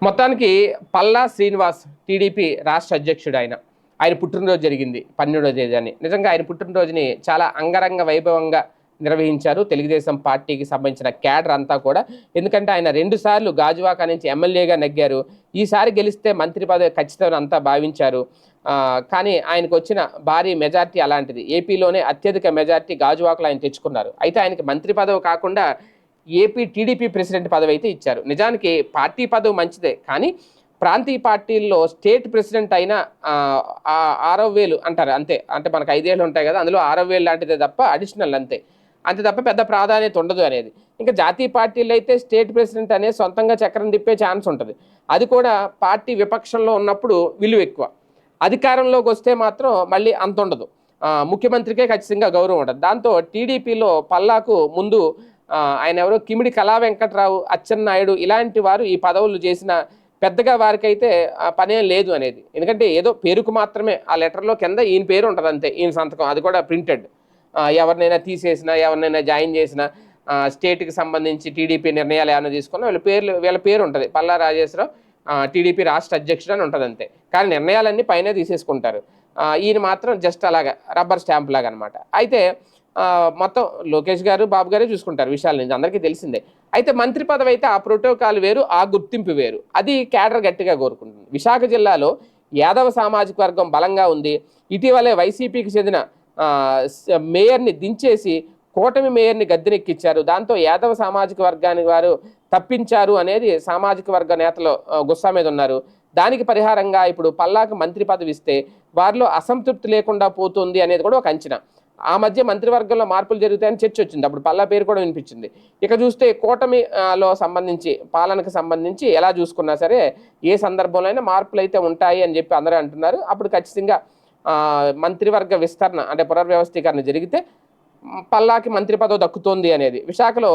మొత్తానికి పల్లా శ్రీనివాస్ టీడీపీ రాష్ట్ర అధ్యక్షుడు ఆయన పుట్టినరోజు జరిగింది 12వ తేదీని. నిజంగా ఆయన పుట్టినరోజుని చాలా అంగరంగ వైభవంగా నిర్వహించారు తెలుగుదేశం పార్టీకి సంబంధించిన క్యాడర్ అంతా కూడా. ఎందుకంటే ఆయన 2 సార్లు గాజువాక నుంచి ఎమ్మెల్యేగా నెగ్గారు. ఈసారి గెలిస్తే మంత్రి పదవి ఖచ్చితం అంతా భావించారు. కానీ ఆయనకు వచ్చిన భారీ మెజార్టీ అలాంటిది. ఏపీలోనే అత్యధిక మెజార్టీ గాజువాకలో ఆయన తెచ్చుకున్నారు. అయితే ఆయనకి మంత్రి పదవి కాకుండా ఏపీ టీడీపీ ప్రెసిడెంట్ పదవి అయితే ఇచ్చారు. నిజానికి పార్టీ పదవి మంచిదే, కానీ ప్రాంతీయ పార్టీల్లో స్టేట్ ప్రెసిడెంట్ అయినా 6,000 అంటారు అంతే. అంటే మనకు 5 ఏళ్ళు ఉంటాయి కదా, అందులో 6,000 లాంటిదే తప్ప అడిషనల్ అంతే తప్ప పెద్ద ప్రాధాన్యత ఉండదు అనేది. ఇంకా జాతీయ పార్టీలు అయితే స్టేట్ ప్రెసిడెంట్ అనేది సొంతంగా చక్రం తిప్పే ఛాన్స్ ఉంటుంది. అది కూడా పార్టీ విపక్షంలో ఉన్నప్పుడు విలువ ఎక్కువ. అధికారంలోకి వస్తే మాత్రం మళ్ళీ అంత ఉండదు. ముఖ్యమంత్రికే ఖచ్చితంగా గౌరవం ఉండదు. దాంతో టీడీపీలో పల్లాకు ముందు ఆయన ఎవరో కిమిడి కళా వెంకట్రావు, అచ్చెన్నాయుడు ఇలాంటి వారు ఈ పదవులు చేసిన పెద్దగా వారికైతే పనేం లేదు అనేది. ఎందుకంటే ఏదో పేరుకు మాత్రమే ఆ లెటర్లో కింద ఈయన పేరు ఉంటుంది అంతే, ఈయన సంతకం, అది కూడా ప్రింటెడ్. ఎవరినైనా తీసేసినా ఎవరినైనా జాయిన్ చేసినా స్టేట్కి సంబంధించి టీడీపీ నిర్ణయాలు ఏమైనా తీసుకున్నా వీళ్ళ పేరు ఉంటుంది. పల్లా రాజేశ్వరరావు టీడీపీ రాష్ట్ర అధ్యక్షుడు అని ఉంటుంది అంతే. కానీ నిర్ణయాలన్నీ పైన తీసేసుకుంటారు. ఈయన మాత్రం జస్ట్ అలాగా రబ్బర్ స్టాంప్ లాగా అనమాట. అయితే మొత్తం లోకేష్ గారు, బాబు గారే చూసుకుంటారు విషయాల నుంచి, అందరికీ తెలిసిందే. అయితే మంత్రి పదవి అయితే ఆ ప్రోటోకాల్ వేరు, ఆ గుర్తింపు వేరు. అది క్యాడర్ గట్టిగా కోరుకుంటుంది. విశాఖ జిల్లాలో యాదవ సామాజిక వర్గం బలంగా ఉంది. ఇటీవలే వైసీపీకి చెందిన మేయర్ని దించేసి కూటమి మేయర్ని గద్దెనెక్కించారు. దాంతో యాదవ సామాజిక వర్గానికి వారు తప్పించారు అనేది సామాజిక వర్గ నేతలు గుస్సా మీద ఉన్నారు. దానికి పరిహారంగా ఇప్పుడు పల్లాకు మంత్రి పదవి ఇస్తే వారిలో అసంతృప్తి లేకుండా పోతుంది అనేది కూడా ఒక అంచనా. ఆ మధ్య మంత్రివర్గంలో మార్పులు జరుగుతాయని చర్చ వచ్చింది. అప్పుడు పల్లా పేరు కూడా వినిపించింది. ఇక చూస్తే కూటమిలో సంబంధించి పాలనకు సంబంధించి ఎలా చూసుకున్నా సరే ఏ సందర్భంలో అయినా మార్పులు అయితే ఉంటాయి అని చెప్పి అందరూ అంటున్నారు. అప్పుడు ఖచ్చితంగా మంత్రివర్గ విస్తరణ అంటే పునర్వ్యవస్థీకరణ జరిగితే పల్లాకి మంత్రి పదవి దక్కుతోంది అనేది. విశాఖలో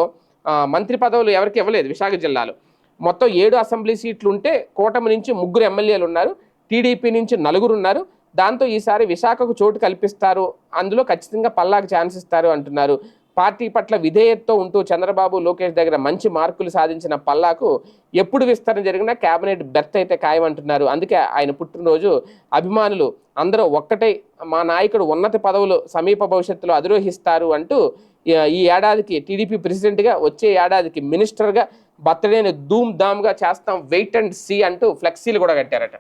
మంత్రి పదవులు ఎవరికి ఇవ్వలేదు. విశాఖ జిల్లాలో మొత్తం 7 అసెంబ్లీ సీట్లు ఉంటే కూటమి నుంచి 3 ఎమ్మెల్యేలు ఉన్నారు, టీడీపీ నుంచి 4 ఉన్నారు. దాంతో ఈసారి విశాఖకు చోటు కల్పిస్తారు, అందులో ఖచ్చితంగా పల్లాకు ఛాన్స్ ఇస్తారు అంటున్నారు. పార్టీ పట్ల విధేయతతో ఉంటూ చంద్రబాబు, లోకేష్ దగ్గర మంచి మార్కులు సాధించిన పల్లాకు ఎప్పుడు విస్తరణ జరిగినా కేబినెట్ బెర్త్ అయితే ఖాయమంటున్నారు. అందుకే ఆయన పుట్టినరోజు అభిమానులు అందరూ ఒక్కటై మా నాయకుడు ఉన్నత పదవులు సమీప భవిష్యత్తులో అధిరోహిస్తారు అంటూ ఈ ఏడాదికి టీడీపీ ప్రెసిడెంట్గా, వచ్చే ఏడాదికి మినిస్టర్గా బర్త్డేని ధూమ్ ధామ్గా చేస్తాం, వెయిట్ అండ్ సీ అంటూ ఫ్లెక్సీలు కూడా కట్టారట.